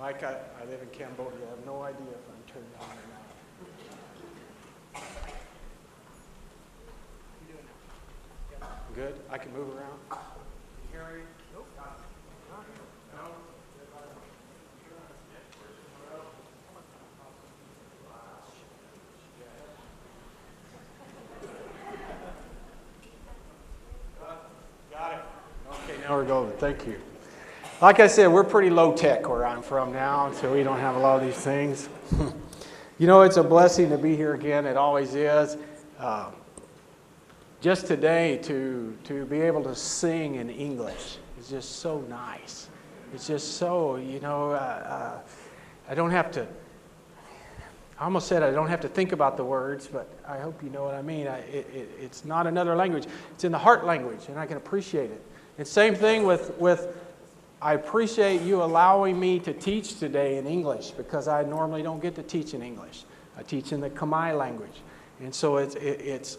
Mike, I live in Cambodia. I have no idea if I'm turned on or not. Good? I can move around? Can you hear me? Nope. No? Got it. Okay, now we're golden. Thank you. Like I said, we're pretty low tech where I'm from now, so we don't have a lot of these things. You know, it's a blessing to be here again. It always is. Just today to be able to sing in English is just so nice. It's just so, I don't have to, I almost said I don't have to think about the words, but I hope you know what I mean. It's not another language. It's in the heart language, and I can appreciate it. And same thing with I appreciate you allowing me to teach today in English, because I normally don't get to teach in English. I teach in the Khmer language. And so it's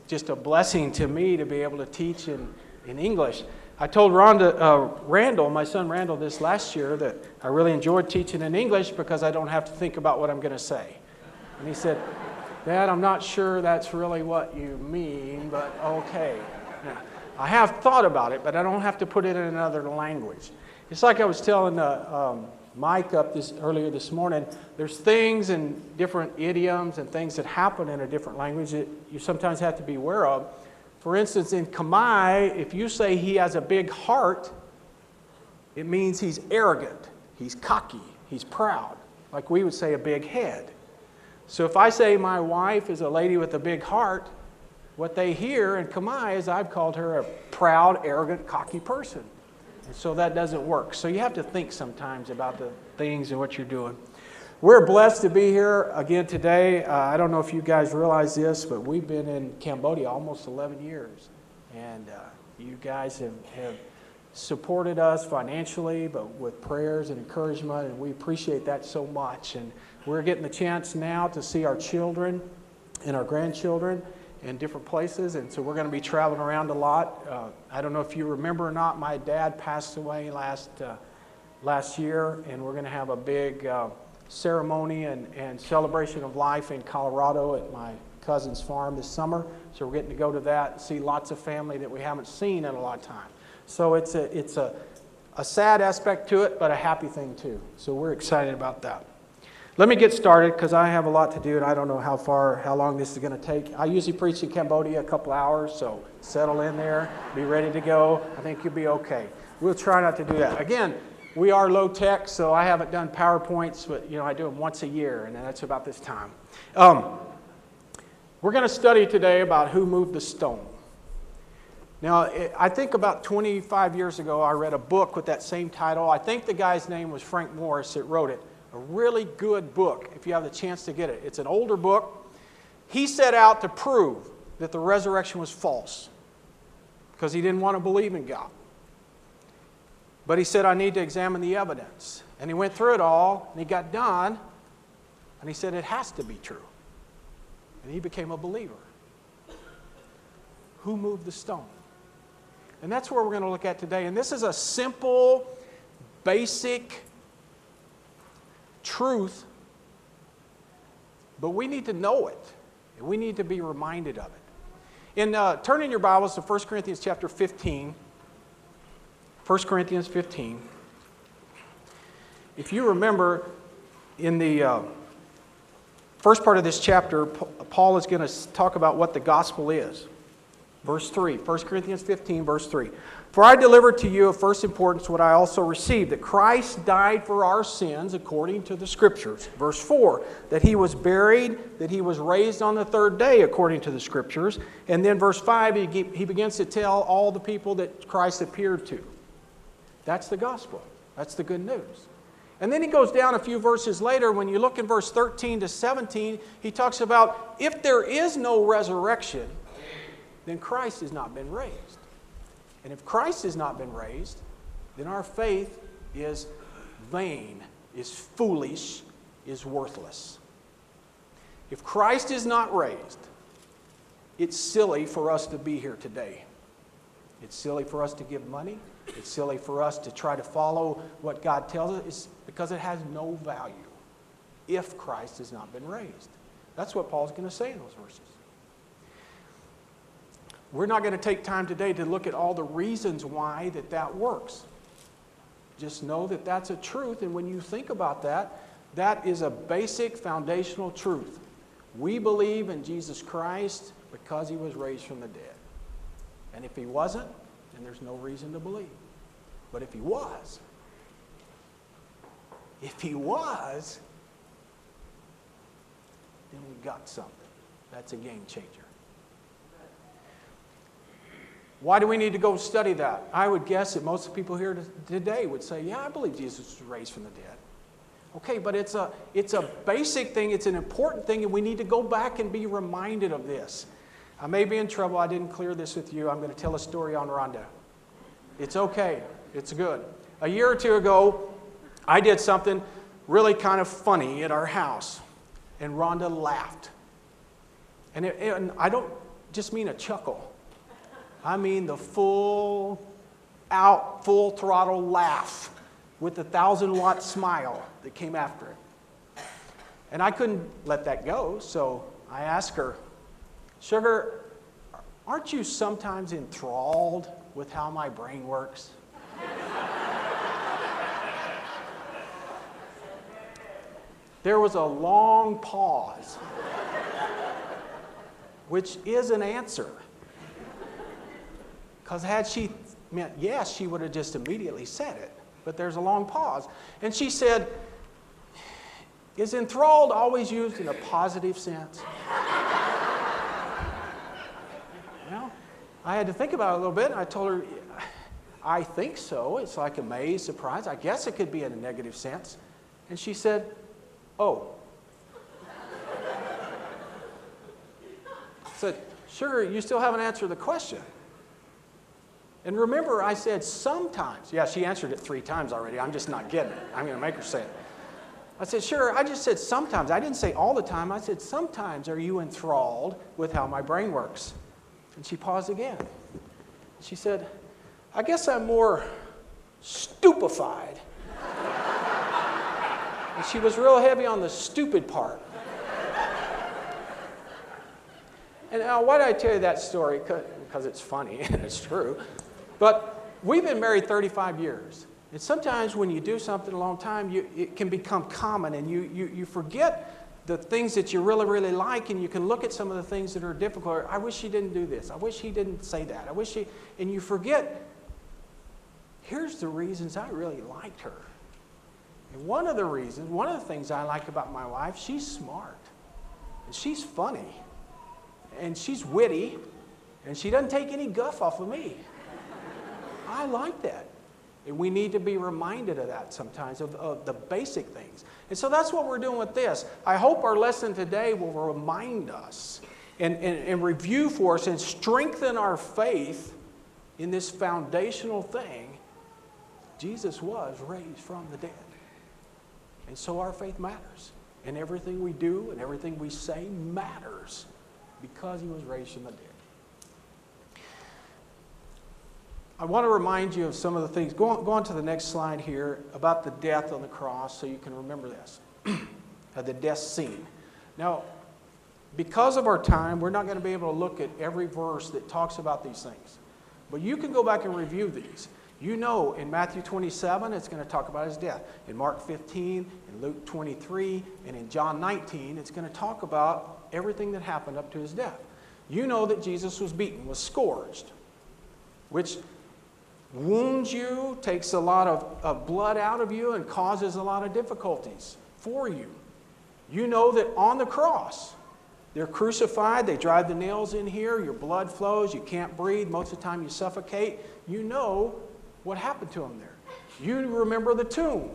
just a blessing to me to be able to teach in English. I told Randall, my son Randall, this last year that I really enjoyed teaching in English because I don't have to think about what I'm going to say. And he said, Dad, I'm not sure that's really what you mean, but okay. Now, I have thought about it, but I don't have to put it in another language. It's like I was telling Mike up earlier this morning, there's things and different idioms and things that happen in a different language that you sometimes have to be aware of. For instance, in Khmer, if you say he has a big heart, it means he's arrogant, he's cocky, he's proud. Like we would say a big head. So if I say my wife is a lady with a big heart, what they hear in Khmer is I've called her a proud, arrogant, cocky person. And so that doesn't work. So you have to think sometimes about the things and what you're doing. We're blessed to be here again today. I don't know if you guys realize this, but we've been in Cambodia almost 11 years. And you guys have supported us financially, but with prayers and encouragement, and we appreciate that so much. And we're getting the chance now to see our children and our grandchildren in different places, and so we're going to be traveling around a lot. I don't know if you remember or not, my dad passed away last year, and we're going to have a big ceremony and celebration of life in Colorado at my cousin's farm this summer. So we're getting to go to that and see lots of family that we haven't seen in a lot of time. So it's a sad aspect to it, but a happy thing too. So we're excited about that. Let me get started because I have a lot to do and I don't know how long this is going to take. I usually preach in Cambodia a couple hours, so settle in there, be ready to go. I think you'll be okay. We'll try not to do that. Again, we are low tech, so I haven't done PowerPoints, but I do them once a year, and that's about this time. We're going to study today about who moved the stone. Now, I think about 25 years ago, I read a book with that same title. I think the guy's name was Frank Morris that wrote it. A really good book, if you have the chance to get it. It's an older book. He set out to prove that the resurrection was false because he didn't want to believe in God. But he said, I need to examine the evidence. And he went through it all, and he got done, and he said, it has to be true. And he became a believer. Who moved the stone? And that's where we're going to look at today. And this is a simple, basic truth, but we need to know it, and we need to be reminded of it. Turn in your Bibles to 1 Corinthians chapter 15. 1 Corinthians 15. If you remember, in the first part of this chapter, Paul is going to talk about what the gospel is. Verse 3, 1 Corinthians 15, verse 3. For I delivered to you of first importance what I also received, that Christ died for our sins according to the Scriptures. Verse 4, that He was buried, that He was raised on the third day according to the Scriptures. And then verse 5, he begins to tell all the people that Christ appeared to. That's the gospel. That's the good news. And then he goes down a few verses later. When you look in verse 13 to 17, he talks about if there is no resurrection, then Christ has not been raised. And if Christ has not been raised, then our faith is vain, is foolish, is worthless. If Christ is not raised, it's silly for us to be here today. It's silly for us to give money. It's silly for us to try to follow what God tells us. It's because it has no value if Christ has not been raised. That's what Paul's going to say in those verses. We're not going to take time today to look at all the reasons why that works. Just know that that's a truth, and when you think about that, that is a basic foundational truth. We believe in Jesus Christ because he was raised from the dead. And if he wasn't, then there's no reason to believe. But if he was, then we got something. That's a game changer. Why do we need to go study that? I would guess that most people here today would say, yeah, I believe Jesus was raised from the dead. Okay, but it's a basic thing, it's an important thing, and we need to go back and be reminded of this. I may be in trouble, I didn't clear this with you. I'm going to tell a story on Rhonda. It's okay, it's good. A year or two ago, I did something really kind of funny at our house, and Rhonda laughed. And I don't just mean a chuckle. I mean the full throttle laugh with the 1,000-watt smile that came after it. And I couldn't let that go, so I asked her, Sugar, aren't you sometimes enthralled with how my brain works? There was a long pause, which is an answer. Because had she meant yes, she would have just immediately said it. But there's a long pause. And she said, is enthralled always used in a positive sense? Well, I had to think about it a little bit. And I told her, I think so. It's like amazed, surprised. I guess it could be in a negative sense. And she said, oh. I said, Sugar, you still haven't answered the question. And remember, I said sometimes. Yeah, she answered it 3 times already. I'm just not getting it. I'm going to make her say it. I said, sure, I just said sometimes. I didn't say all the time. I said, sometimes are you enthralled with how my brain works? And she paused again. She said, I guess I'm more stupefied. And she was real heavy on the stupid part. And now, why did I tell you that story? Because it's funny and it's true. But we've been married 35 years. And sometimes when you do something a long time, it can become common, and you forget the things that you really, really like, and you can look at some of the things that are difficult. I wish he didn't do this. I wish he didn't say that. And you forget, here's the reasons I really liked her. And one of the things I like about my wife, she's smart. And she's funny. And she's witty. And she doesn't take any guff off of me. I like that. And we need to be reminded of that sometimes, of the basic things. And so that's what we're doing with this. I hope our lesson today will remind us and review for us and strengthen our faith in this foundational thing. Jesus was raised from the dead. And so our faith matters. And everything we do and everything we say matters because he was raised from the dead. I want to remind you of some of the things. Go on to the next slide here about the death on the cross so you can remember this. The death scene. Now, because of our time, we're not going to be able to look at every verse that talks about these things. But you can go back and review these. You know, in Matthew 27, it's going to talk about his death. In Mark 15, in Luke 23, and in John 19, it's going to talk about everything that happened up to his death. You know that Jesus was beaten, was scourged, which wounds you, takes a lot of blood out of you, and causes a lot of difficulties for you. You know that on the cross, they're crucified, they drive the nails in here, your blood flows, you can't breathe, most of the time you suffocate. You know what happened to him there. You remember the tomb.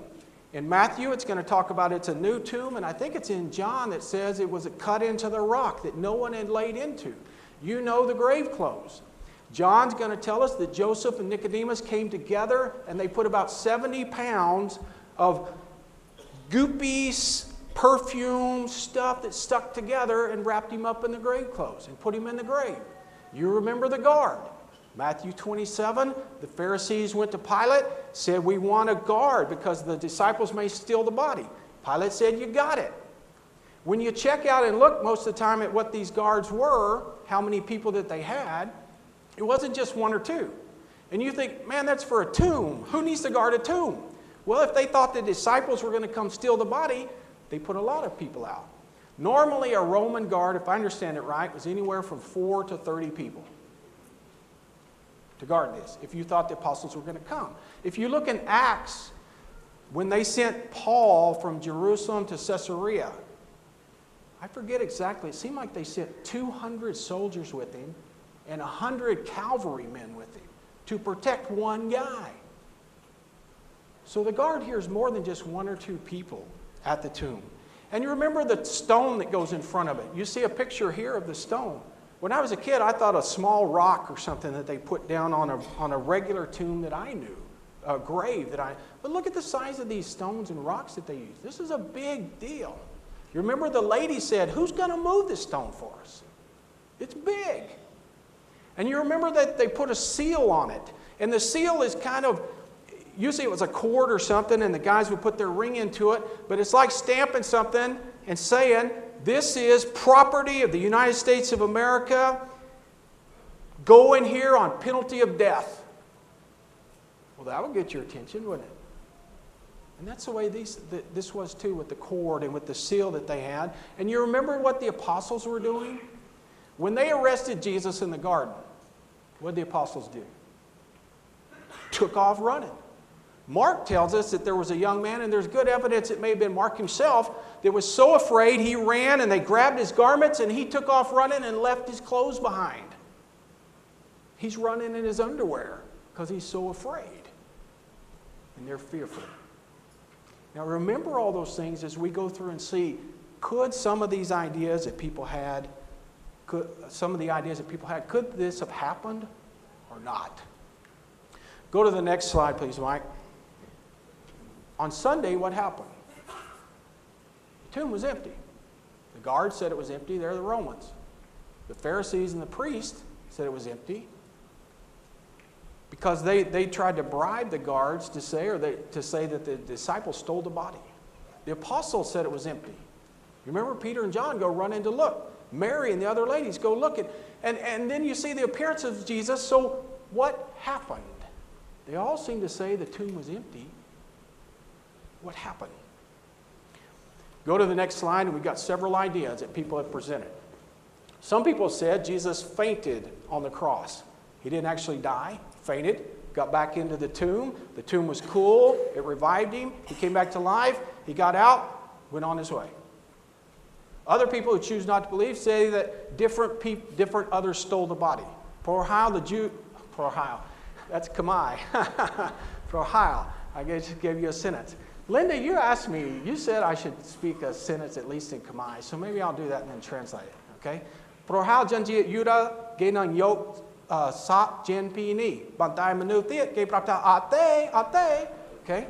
In Matthew, it's going to talk about it's a new tomb, and I think it's in John that says it was cut into the rock that no one had laid into. You know the grave clothes. John's going to tell us that Joseph and Nicodemus came together and they put about 70 pounds of goopy perfume stuff that stuck together and wrapped him up in the grave clothes and put him in the grave. You remember the guard. Matthew 27, the Pharisees went to Pilate, said, we want a guard because the disciples may steal the body. Pilate said, you got it. When you check out and look most of the time at what these guards were, how many people that they had, it wasn't just one or two. And you think, man, that's for a tomb. Who needs to guard a tomb? Well, if they thought the disciples were going to come steal the body, they put a lot of people out. Normally, a Roman guard, if I understand it right, was anywhere from 4 to 30 people to guard this, if you thought the apostles were going to come. If you look in Acts, when they sent Paul from Jerusalem to Caesarea, I forget exactly, it seemed like they sent 200 soldiers with him and 100 cavalry men with him to protect one guy. So the guard here is more than just 1 or 2 people at the tomb. And you remember the stone that goes in front of it. You see a picture here of the stone. When I was a kid, I thought a small rock or something that they put down on a regular tomb that I knew, a grave that I... But look at the size of these stones and rocks that they use. This is a big deal. You remember the lady said, who's going to move this stone for us? It's big. And you remember that they put a seal on it. And the seal is kind of... Usually it was a cord or something, and the guys would put their ring into it. But it's like stamping something and saying, this is property of the United States of America. Go in here on penalty of death. Well, that would get your attention, wouldn't it? And that's the way this was too, with the cord and with the seal that they had. And you remember what the apostles were doing? When they arrested Jesus in the garden, what did the apostles do? Took off running. Mark tells us that there was a young man, and there's good evidence it may have been Mark himself, that was so afraid he ran and they grabbed his garments and he took off running and left his clothes behind. He's running in his underwear because he's so afraid. And they're fearful. Now remember all those things as we go through and see, could some of these ideas that people had, could this have happened or not? Go to the next slide, please, Mike. On Sunday, what happened? The tomb was empty. The guards said it was empty. They're the Romans. The Pharisees and the priests said it was empty because they tried to bribe the guards to say that the disciples stole the body. The apostles said it was empty. You remember Peter and John go run in to look. Mary and the other ladies go look. And then you see the appearance of Jesus. So what happened? They all seem to say the tomb was empty. What happened? Go to the next slide, and we've got several ideas that people have presented. Some people said Jesus fainted on the cross. He didn't actually die, fainted, got back into the tomb. The tomb was cool. It revived him. He came back to life. He got out, went on his way. Other people who choose not to believe say that different others stole the body. That's Kamai. Prohile. I just gave you a sentence. Linda, you asked me, you said I should speak a sentence at least in Kamai, so maybe I'll do that and then translate it, okay? Prohile janji yura genang yok sa jen pini. Bantai manuthit ke prapta ate. Okay?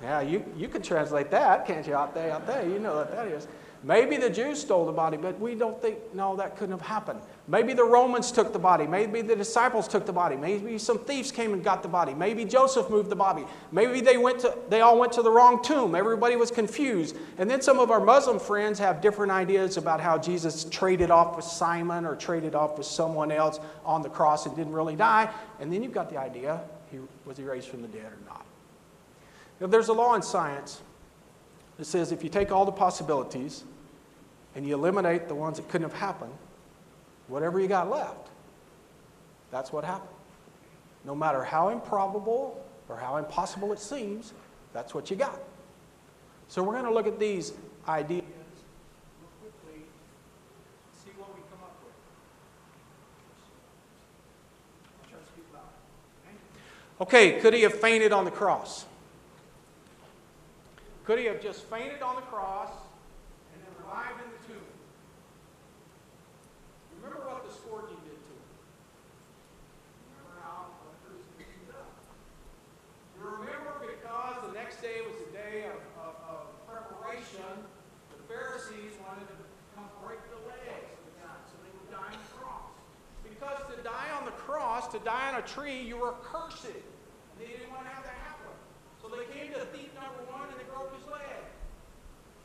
Yeah, you can translate that, can't you? Ate. You know what that is. Maybe the Jews stole the body, but we don't think, no, that couldn't have happened. Maybe the Romans took the body. Maybe the disciples took the body. Maybe some thieves came and got the body. Maybe Joseph moved the body. Maybe they all went to the wrong tomb. Everybody was confused. And then some of our Muslim friends have different ideas about how Jesus traded off with Simon or traded off with someone else on the cross and didn't really die. And then you've got the idea, was he raised from the dead or not? Now, there's a law in science that says if you take all the possibilities and you eliminate the ones that couldn't have happened, whatever you got left, that's what happened. No matter how improbable or how impossible it seems, that's what you got. So we're going to look at these ideas real quickly and see what we come up with. I'll try to speak loud. Okay, could he have fainted on the cross? Could he have just fainted on the cross and then revived in the tomb? Remember what the scourging did to him. Remember how the crucifixion done. You remember because the next day was a day of preparation, the Pharisees wanted to come break the legs of the guy so they would die on the cross. Because to die on the cross, to die on a tree, you were cursed. And they didn't want to have that happen. So they came to thief number one and they broke his leg.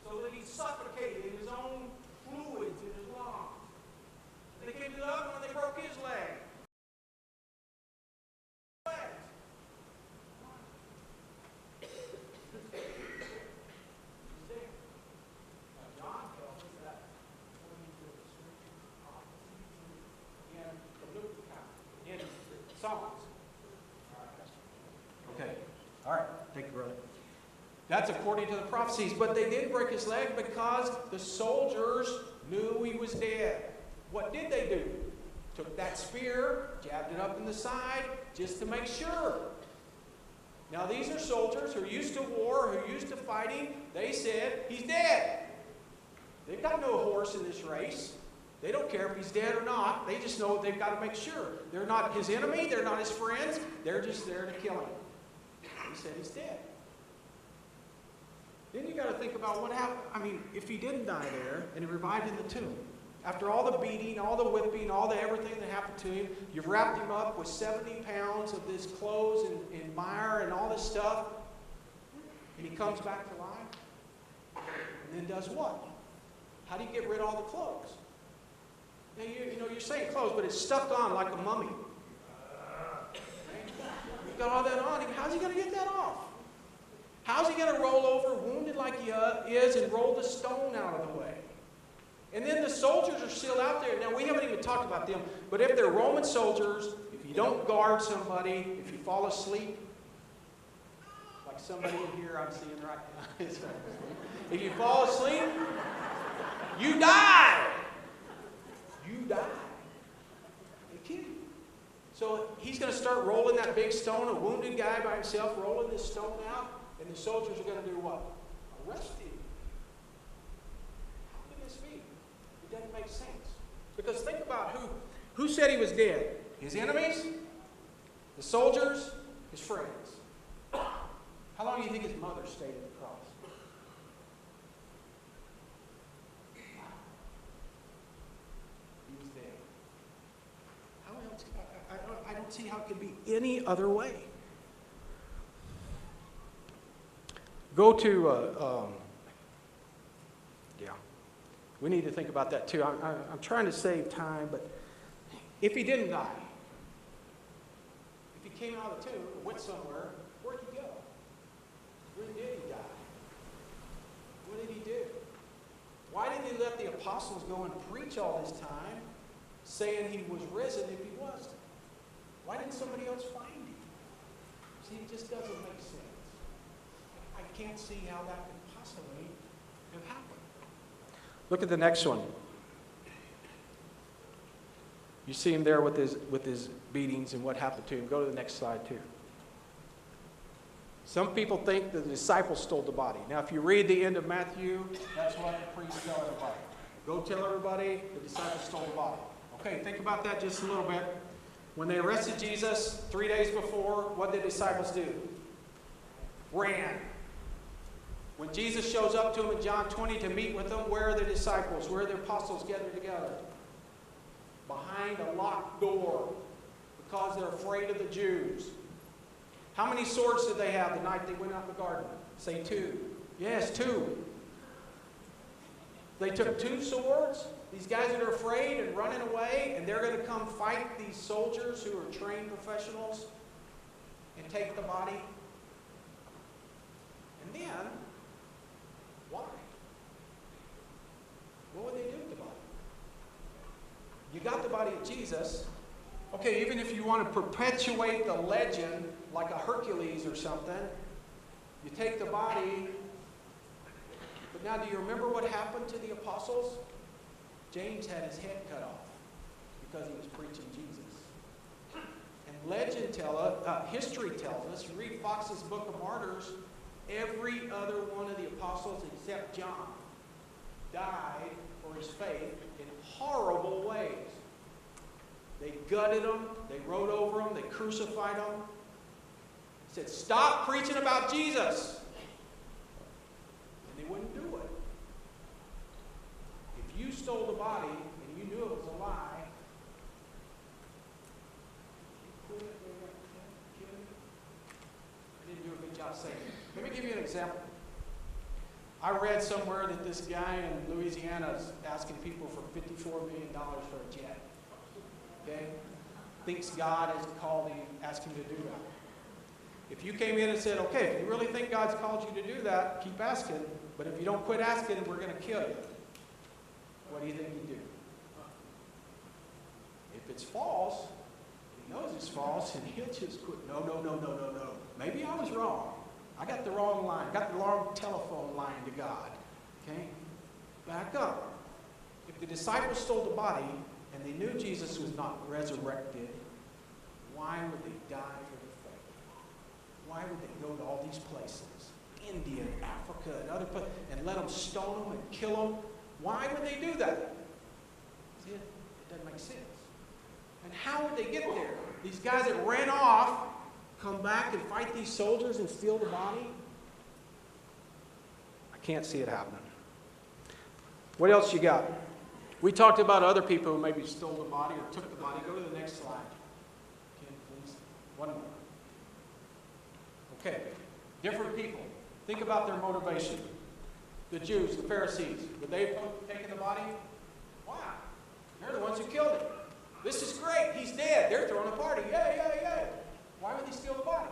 So that he suffocated in his own fluids in his lungs. And they came to the other one and they broke his leg. Okay. All right. Thank you, brother. That's according to the prophecies. But they did break his leg because the soldiers knew he was dead. What did they do? Took that spear, jabbed it up in the side, just to make sure. Now these are soldiers who are used to war, who are used to fighting. They said, he's dead. They've got no horse in this race. They don't care if he's dead or not. They just know they've got to make sure. They're not his enemy. They're not his friends. They're just there to kill him. He said he's dead. Then you got to think about what happened. I mean, if he didn't die there and he revived in the tomb, after all the beating, all the whipping, all the everything that happened to him, you've wrapped him up with 70 pounds of this clothes and mire and all this stuff, and he comes back to life, and then does what? How do you get rid of all the clothes? Now, you're saying clothes, but it's stuck on like a mummy. You've got all that on. How's he going to get that off? How's he going to roll over, wounded like he is, and roll the stone out of the way? And then the soldiers are still out there. Now, we haven't even talked about them, but if they're Roman soldiers, if you don't guard somebody, if you fall asleep, like somebody in here I'm seeing right now, if you fall asleep, you die. You die. They kill you. So he's going to start rolling that big stone, a wounded guy by himself, rolling this stone out, and the soldiers are going to do what? Arrest him. How can this be? It doesn't make sense. Because think about who said he was dead? His enemies? The soldiers? His friends? How long do you think his mother stayed at the cross? He was dead. How else? I don't see how it could be any other way. Go to, we need to think about that too. I'm trying to save time, but if he didn't die, if he came out of the tomb and went somewhere, where'd he go? Where did he die? What did he do? Why did he let the apostles go and preach all this time, saying he was risen if he wasn't? Why didn't somebody else find him? See, it just doesn't make sense. I can't see how that could possibly have happened. Look at the next one. You see him there with his beatings and what happened to him. Go to the next slide too. Some people think that the disciples stole the body. Now, if you read the end of Matthew, that's what the priests tell everybody. Go tell everybody the disciples stole the body. Okay, think about that just a little bit. When they arrested Jesus 3 days before, what did the disciples do? Ran. When Jesus shows up to them in John 20 to meet with them, where are the disciples? Where are the apostles gathered together? Behind a locked door, because they're afraid of the Jews. How many swords did they have the night they went out in the garden? Say 2. Yes, 2. They took 2 swords. These guys that are afraid and running away, and they're going to come fight these soldiers who are trained professionals and take the body. And then, why? What would they do with the body? You got the body of Jesus. Okay, even if you want to perpetuate the legend like a Hercules or something, you take the body. But now, do you remember what happened to the apostles? James had his head cut off because he was preaching Jesus. And history tells us, you read Fox's Book of Martyrs, every other one of the apostles except John died for his faith in horrible ways. They gutted them, they rode over them, they crucified them. He said, stop preaching about Jesus. And they wouldn't do it. If you stole the body and you knew it was a lie, I'm saying. Let me give you an example. I read somewhere that this guy in Louisiana is asking people for $54 million for a jet. Okay? Thinks God has called him, asked him to do that. If you came in and said, okay, if you really think God's called you to do that, keep asking. But if you don't quit asking, we're going to kill you. What do you think you do? If it's false, he knows it's false, and he'll just quit. No. Maybe I was wrong. I got the wrong line. Got the wrong telephone line to God. Okay? Back up. If the disciples stole the body and they knew Jesus was not resurrected, why would they die for the faith? Why would they go to all these places? India and Africa and other places, and let them stone them and kill them? Why would they do that? See, it doesn't make sense. And how would they get there? These guys that ran off come back and fight these soldiers and steal the body? I can't see it happening. What else you got? We talked about other people who maybe stole the body or took the body. Go to the next slide. Okay, please. One more. Okay. Different people. Think about their motivation. The Jews, the Pharisees, would they have taken the body? Why? They're the ones who killed him. This is great. He's dead. They're throwing a party. Yay. Why would they steal the body?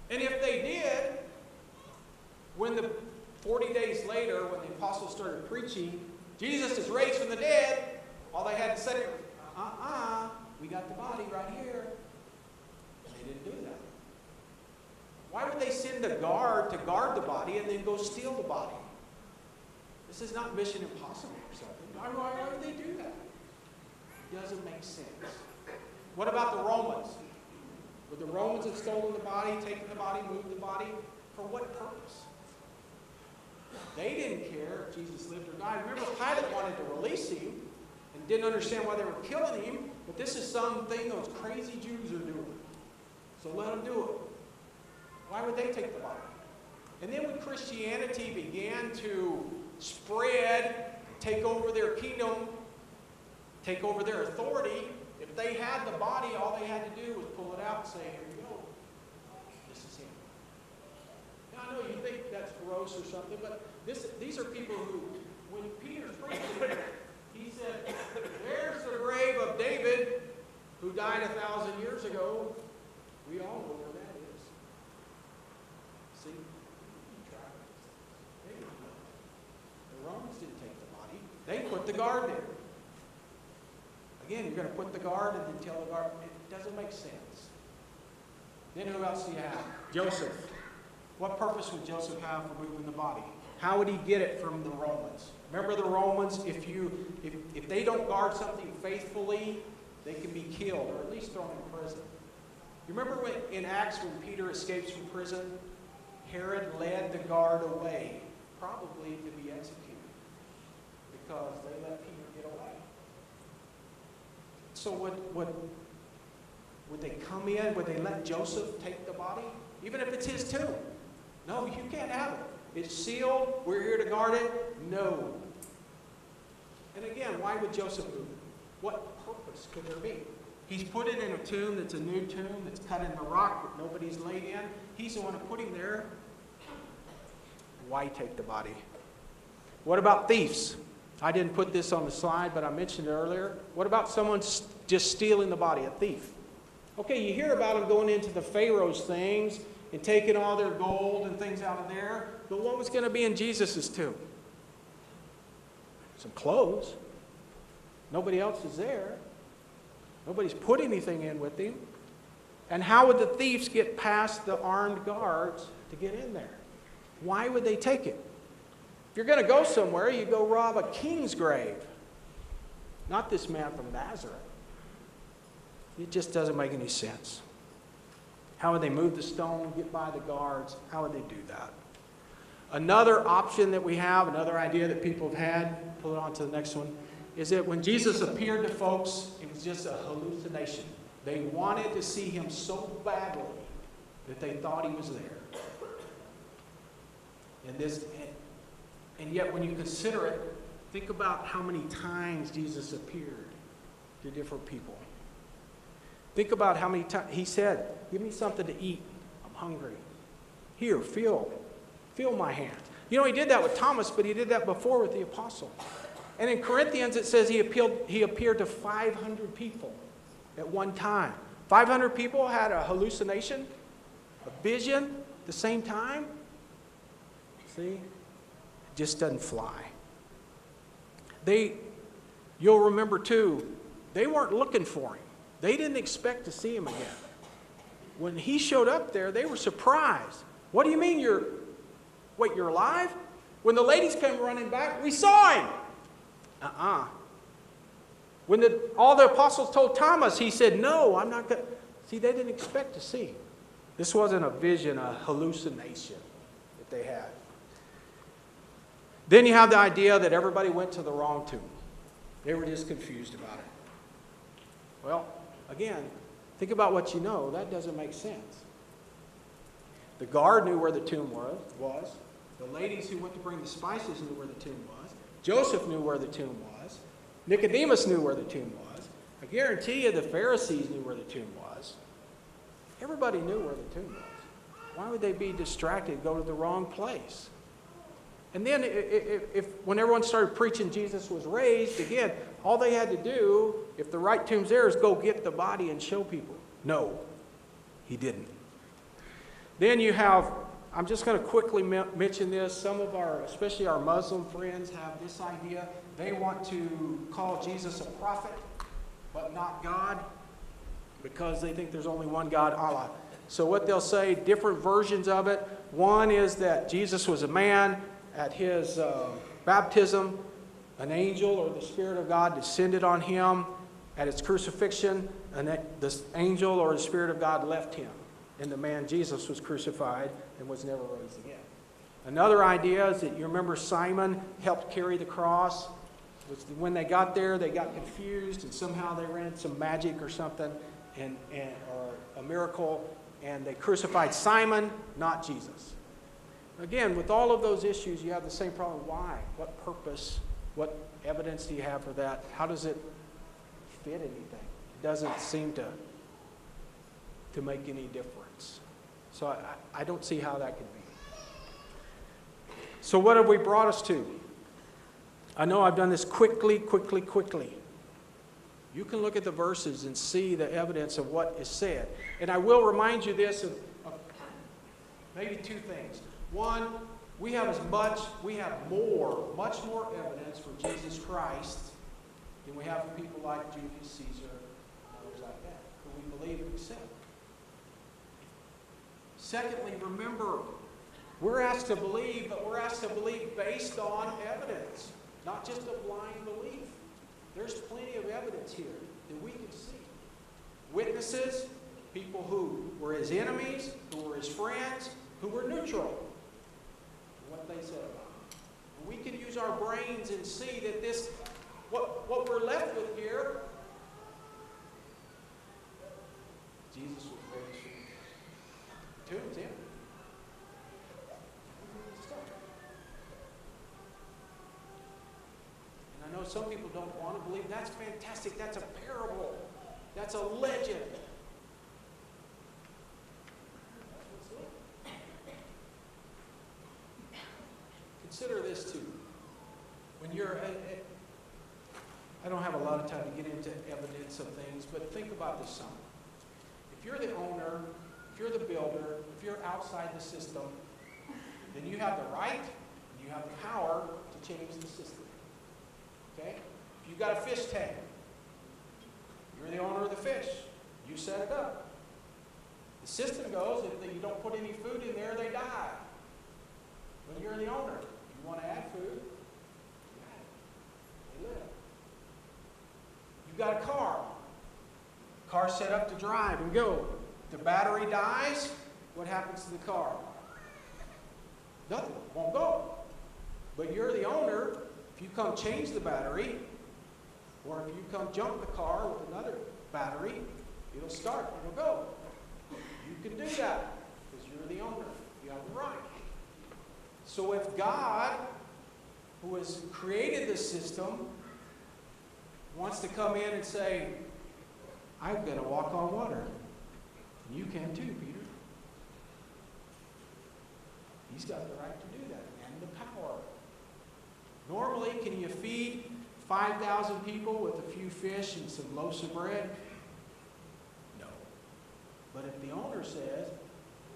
And if they did, when the 40 days later, when the apostles started preaching, Jesus is raised from the dead, all they had to say was, we got the body right here. And they didn't do that. Why would they send a guard to guard the body and then go steal the body? This is not Mission Impossible or something. Why would they do that? It doesn't make sense. What about the Romans? Would the Romans have stolen the body, taken the body, moved the body? For what purpose? They didn't care if Jesus lived or died. Remember, Pilate wanted to release him and didn't understand why they were killing him, but this is something those crazy Jews are doing. So let them do it. Why would they take the body? And then when Christianity began to spread, take over their kingdom, take over their authority, if they had the body, all they had to do was pull it out and say, here you go. This is him. Now, I know you think that's gross or something, but these are people who, when Peter's preaching, he said, there's the grave of David, who died 1,000 years ago. We all know where that is. See? The Romans didn't take the body. They put the guard there. Again, you're going to put the guard and then tell the guard. It doesn't make sense. Then who else do you have? Joseph. What purpose would Joseph have for moving the body? How would he get it from the Romans? Remember the Romans, if they don't guard something faithfully, they can be killed or at least thrown in prison. You remember in Acts when Peter escapes from prison? Herod led the guard away, probably to be executed, because they let Peter get away. So would they come in? Would they let Joseph take the body? Even if it's his tomb? No, you can't have it. It's sealed. We're here to guard it. No. And again, why would Joseph move it? What purpose could there be? He's put it in a tomb that's a new tomb that's cut in the rock that nobody's laid in. He's the one who put him there. Why take the body? What about thieves? I didn't put this on the slide, but I mentioned it earlier. What about someone just stealing the body, a thief? Okay, you hear about them going into the Pharaoh's things and taking all their gold and things out of there. But what was going to be in Jesus' tomb? Some clothes. Nobody else is there. Nobody's put anything in with him. And how would the thieves get past the armed guards to get in there? Why would they take it? If you're going to go somewhere, you go rob a king's grave. Not this man from Nazareth. It just doesn't make any sense. How would they move the stone, get by the guards? How would they do that? Another option that we have, another idea that people have had, pull it on to the next one, is that when Jesus appeared to folks, it was just a hallucination. They wanted to see him so badly that they thought he was there. And yet when you consider it, think about how many times Jesus appeared to different people. Think about how many times he said, give me something to eat. I'm hungry. Here, feel my hands. You know, he did that with Thomas, but he did that before with the apostle. And in Corinthians, it says he appeared to 500 people at one time. 500 people had a hallucination, a vision at the same time. See? It just doesn't fly. You'll remember too, they weren't looking for him. They didn't expect to see him again. When he showed up there, they were surprised. What do you mean you're alive? When the ladies came running back, we saw him. When all the apostles told Thomas, he said, no, I'm not going to. See, they didn't expect to see him. This wasn't a vision, a hallucination that they had. Then you have the idea that everybody went to the wrong tomb. They were just confused about it. Well, again, think about what you know. That doesn't make sense. The guard knew where the tomb was. The ladies who went to bring the spices knew where the tomb was. Joseph knew where the tomb was. Nicodemus knew where the tomb was. I guarantee you the Pharisees knew where the tomb was. Everybody knew where the tomb was. Why would they be distracted, go to the wrong place? And then when everyone started preaching Jesus was raised, again, all they had to do, if the right tomb's there, is go get the body and show people. No, he didn't. Then you have, I'm just going to quickly mention this. Some of especially our Muslim friends, have this idea. They want to call Jesus a prophet, but not God, because they think there's only one God, Allah. So what they'll say, different versions of it. One is that Jesus was a man. At his baptism, an angel or the Spirit of God descended on him. At his crucifixion, the angel or the Spirit of God left him. And the man Jesus was crucified and was never raised again. Another idea is that you remember Simon helped carry the cross. When they got there, they got confused, and somehow they ran some magic or something, or a miracle, and they crucified Simon, not Jesus. Again, with all of those issues, you have the same problem. Why? What purpose? What evidence do you have for that? How does it fit anything? It doesn't seem to make any difference. So I don't see how that could be. So what have we brought us to? I know I've done this quickly. You can look at the verses and see the evidence of what is said. And I will remind you this of maybe two things. One, we have much more evidence for Jesus Christ than we have for people like Julius Caesar and others like that, who we believe and accept. Secondly, remember, we're asked to believe, but we're asked to believe based on evidence, not just a blind belief. There's plenty of evidence here that we can see. Witnesses, people who were his enemies, who were his friends, who were neutral. What they said about him. We can use our brains and see that what we're left with here, Jesus was raised from the tomb's empty. And I know some people don't want to believe. That's fantastic. That's a parable. That's a legend. Consider this too. When you're, I don't have a lot of time to get into evidence of things, but think about this some. If you're the owner, if you're the builder, if you're outside the system, then you have the right, and you have the power to change the system. Okay? If you've got a fish tank, you're the owner of the fish. You set it up. The system goes, if you don't put any food in there, they die. But you're the owner. You want to add food, they live. You've got a car. Car's set up to drive and go. If the battery dies, what happens to the car? Nothing. Won't go. But you're the owner. If you come change the battery, or if you come jump the car with another battery, it'll start. It'll go. You can do that because you're the owner. You have the right. So if God, who has created this system, wants to come in and say, I'm going to walk on water, you can too, Peter. He's got the right to do that and the power. Normally, can you feed 5,000 people with a few fish and some loaves of bread? No. But if the owner says,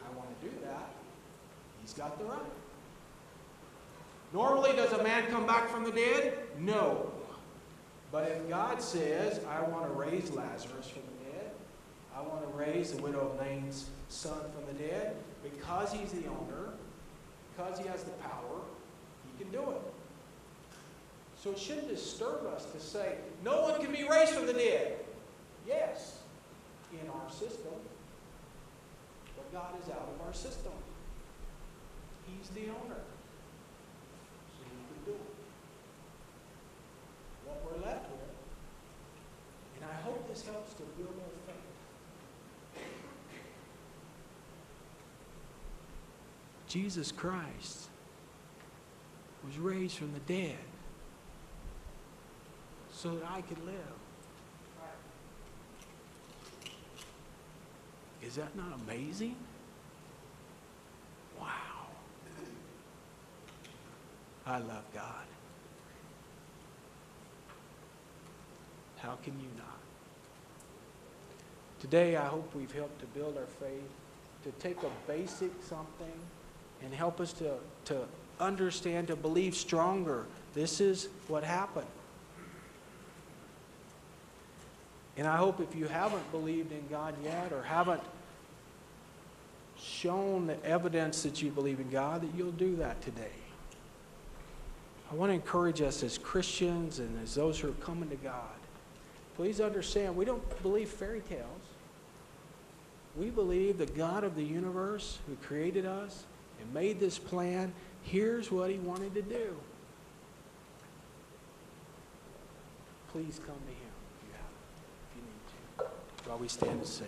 I want to do that, he's got the right. Normally, does a man come back from the dead? No. But if God says, I want to raise Lazarus from the dead, I want to raise the widow of Nain's son from the dead, because he's the owner, because he has the power, he can do it. So it shouldn't disturb us to say, no one can be raised from the dead. Yes, in our system. But God is out of our system. He's the owner. So he can do it. What we're left with, and I hope this helps to build our faith. Jesus Christ was raised from the dead so that I could live. Is that not amazing? Wow. I love God. How can you not? Today, I hope we've helped to build our faith, to take a basic something and help us to understand, to believe stronger. This is what happened. And I hope if you haven't believed in God yet or haven't shown the evidence that you believe in God, that you'll do that today. I want to encourage us as Christians and as those who are coming to God. Please understand, we don't believe fairy tales. We believe the God of the universe who created us and made this plan, here's what he wanted to do. Please come to him if you need to, while we stand and sing.